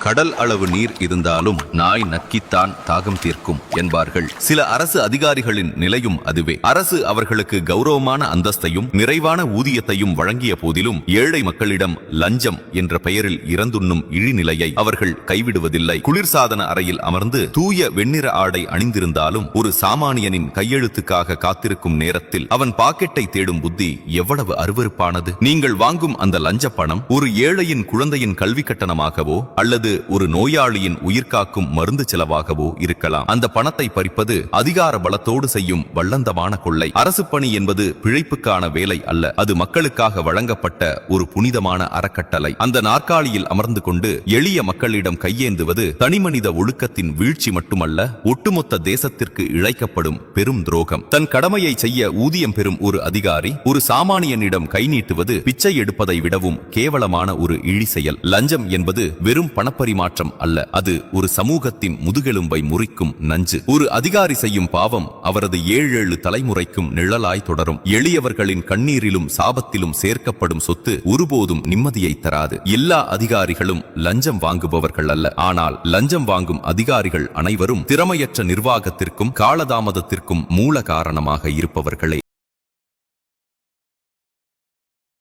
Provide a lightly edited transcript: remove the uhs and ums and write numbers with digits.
கடல் அளவு நீர் இருந்தாலும் நாய் நக்கித்தான் தாகம் தீர்க்கும் என்பார்கள். சில அரசு அதிகாரிகளின் நிலையும் அதுவே. அரசு அவர்களுக்கு கௌரவமான அந்தஸ்தையும் நிறைவான ஊதியத்தையும் வழங்கிய போதிலும் ஏழை மக்களிடம் லஞ்சம் என்ற பெயரில் இறந்துண்ணும் இழிநிலையை அவர்கள் கைவிடுவதில்லை. குளிர்சாதன அறையில் அமர்ந்து தூய வெண்ணிற ஆடை அணிந்திருந்தாலும் ஒரு சாமானியனின் கையெழுத்துக்காக காத்திருக்கும் நேரத்தில் அவன் பாக்கெட்டை தேடும் புத்தி எவ்வளவு அருவருப்பானது. நீங்கள் வாங்கும் அந்த லஞ்ச பணம் ஒரு ஏழையின் குழந்தையின் கல்வி கட்டணமாகவோ அல்லது ஒரு நோயாளியின் உயிர்காக்கும் மருந்து செலவாகவோ இருக்கலாம். அந்த பணத்தை பறிப்பது அதிகார பலத்தோடு செய்யும் வல்லந்தமான கொள்ளை. அரசு பணி என்பது பிழைப்புக்கான வேலை அல்ல, அது மக்களுக்காக வழங்கப்பட்ட ஒரு புனிதமான அறக்கட்டளை. அந்த நாற்காலியில் அமர்ந்து கொண்டு எளிய மக்களிடம் கையேந்துவது தனிமனித ஒழுக்கத்தின் வீழ்ச்சி மட்டுமல்ல, ஒட்டுமொத்த தேசத்திற்கு இழைக்கப்படும் பெரும் துரோகம். தன் கடமையை செய்ய ஊதியம் பெறும் ஒரு அதிகாரி ஒரு சாமானியனிடம் கை நீட்டுவது பிச்சை எடுப்பதை விடவும் கேவலமான ஒரு இழி செயல். லஞ்சம் என்பது வெறும் பணப்பரிமாற்றம் அல்ல, அது ஒரு சமூகத்தின் முதுகெலும்பை முறிக்கும் நஞ்சு. ஒரு அதிகாரி செய்யும் பாவம் அவரது 7 தலைமுறைக்கும் நிழலாய் தொடரும். எளியவர்களின் கண்ணீரிலும் சாபத்திலும் சேர்க்கப்படும் சொத்து ஒருபோதும் நிம்மதியை தராது. எல்லா அதிகாரிகளும் லஞ்சம் வாங்குபவர்கள் அல்ல, ஆனால் லஞ்சம் வாங்கும் அதிகாரிகள் அனைவரும் திறமையற்ற நிர்வாகத்திற்கும் காலதாமதத்திற்கும் மூல காரணமாக இருப்பவர்களே.